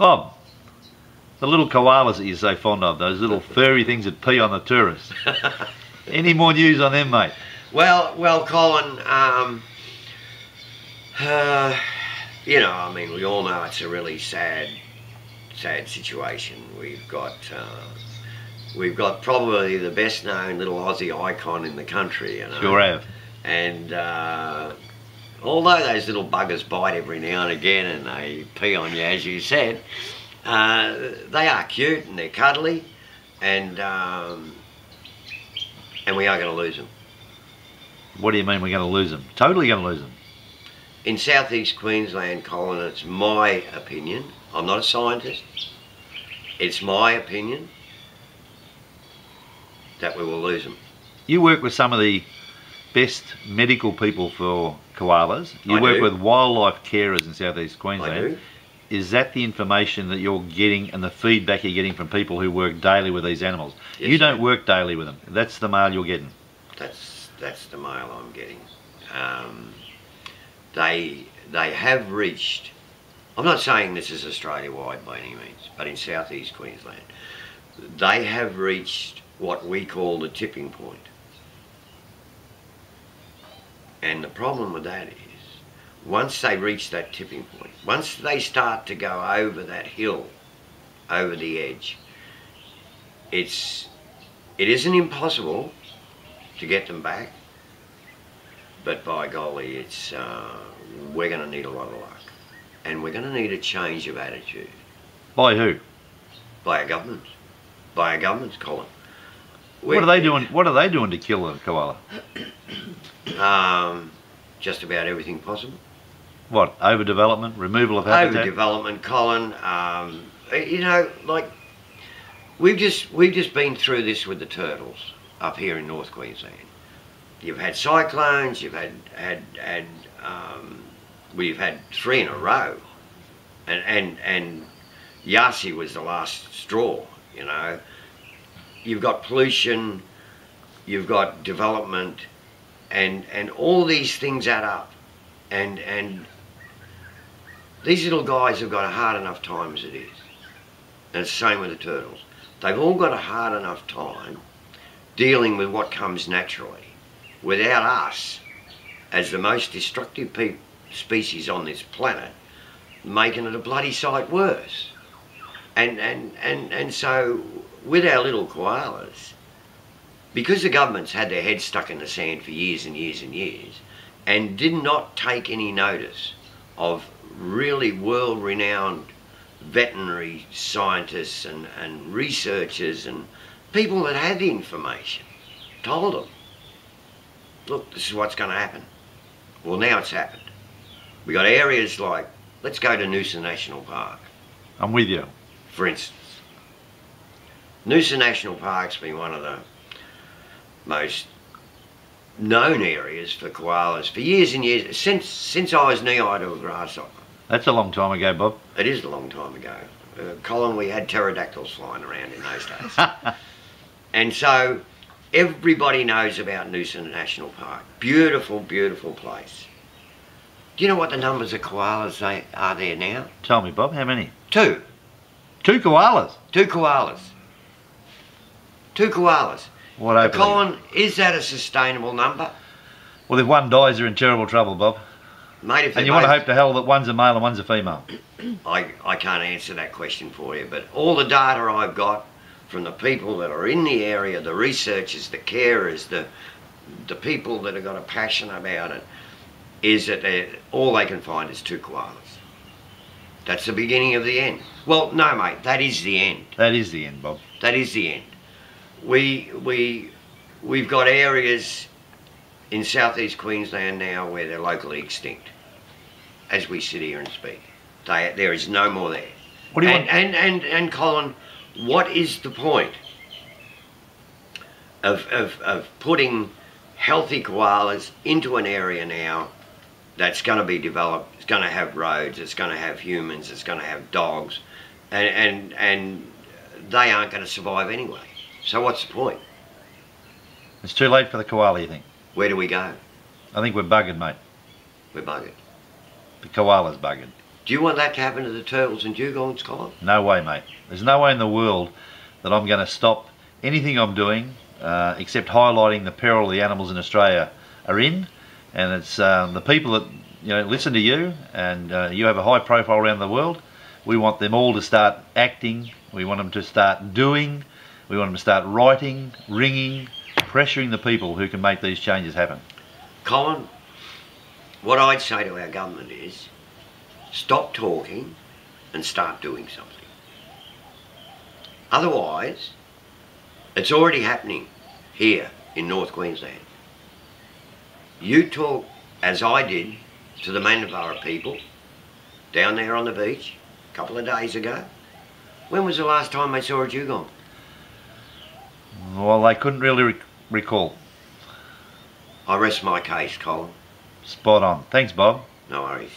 Bob, the little koalas that you're so fond of, those little furry things that pee on the tourists. Any more news on them, mate? Well, Colin, you know, I mean, we all know it's a really sad situation. We've got probably the best known little Aussie icon in the country, you know. Sure have. And although those little buggers bite every now and again and they pee on you, as you said, they are cute and they're cuddly, and we are going to lose them. What do you mean we're going to lose them? Totally going to lose them. In southeast Queensland, Colin, it's my opinion. I'm not a scientist. It's my opinion that we will lose them. You work with some of the best medical people for koalas. You I work do. with wildlife carers in southeast I Queensland. do. Is that the information that you're getting and the feedback you're getting from people who work daily with these animals? Yes, you don't sir. work daily with them. That's the mail you're getting. That's the mail I'm getting. They have reached, I'm not saying this is Australia-wide by any means, but in southeast Queensland, they have reached what we call the tipping point. And the problem with that is, once they reach that tipping point, once they start to go over that hill, over the edge, it isn't impossible to get them back, but by golly, it's we're going to need a lot of luck, and we're going to need a change of attitude. By who? By our governments. By our governments, Colin. What are they doing? What are they doing to kill a koala? Just about everything possible. What? Overdevelopment, removal of habitat. Overdevelopment, Colin. You know, like we've just been through this with the turtles up here in North Queensland. You've had cyclones. You've we've had 3 in a row, and Yasi was the last straw. You know, you've got pollution, you've got development, and all these things add up, and these little guys have got a hard enough time as it is, and it's the same with the turtles. They've all got a hard enough time dealing with what comes naturally, without us, as the most destructive species on this planet, making it a bloody sight worse. And so with our little koalas, because the government's had their heads stuck in the sand for years and years and years, and did not take any notice of really world-renowned veterinary scientists and researchers and people that had the information, told them, look, this is what's going to happen. Well, now it's happened. We got areas like, let's go to Noosa National Park. I'm with you. For instance, Noosa National Park's been one of the most known areas for koalas for years and years, since I was knee-high to a grasshopper. That's a long time ago, Bob. It is a long time ago. Colin, we had pterodactyls flying around in those days. And so everybody knows about Noosa National Park. Beautiful, beautiful place. Do you know what the numbers of koalas are there now? Tell me, Bob, how many? 2. 2 koalas? 2 koalas. 2 koalas. What opening? Colin, is that a sustainable number? Well, if one dies, you're in terrible trouble, Bob. Mate, if And you want to hope to hell that one's a male and one's a female. I can't answer that question for you, but all the data I've got from the people that are in the area, the researchers, the carers, the people that have got a passion about it, is that all they can find is 2 koalas. That's the beginning of the end. Well, no, mate, that is the end. That is the end, Bob. That is the end. We've got areas in southeast Queensland now where they're locally extinct, as we sit here and speak. There is no more there. What do you want? And Colin, what is the point of putting healthy koalas into an area now that's going to be developed? It's going to have roads, it's going to have humans, it's going to have dogs, and they aren't going to survive anyway. So what's the point? It's too late for the koala, you think? Where do we go? I think we're buggered, mate. We're buggered. The koala's buggered. Do you want that to happen to the turtles and dugongs, Colin? No way, mate. There's no way in the world that I'm going to stop anything I'm doing except highlighting the peril the animals in Australia are in, and it's the people that listen to you, and you have a high profile around the world. We want them all to start acting. We want them to start doing. We want them to start writing, ringing, pressuring the people who can make these changes happen. Colin, what I'd say to our government is stop talking and start doing something. Otherwise, it's already happening here in North Queensland. You talk, as I did, to the Mandurah people down there on the beach a couple of days ago. When was the last time they saw a dugong? Well, they couldn't really recall. I rest my case, Colin. Spot on. Thanks, Bob. No worries.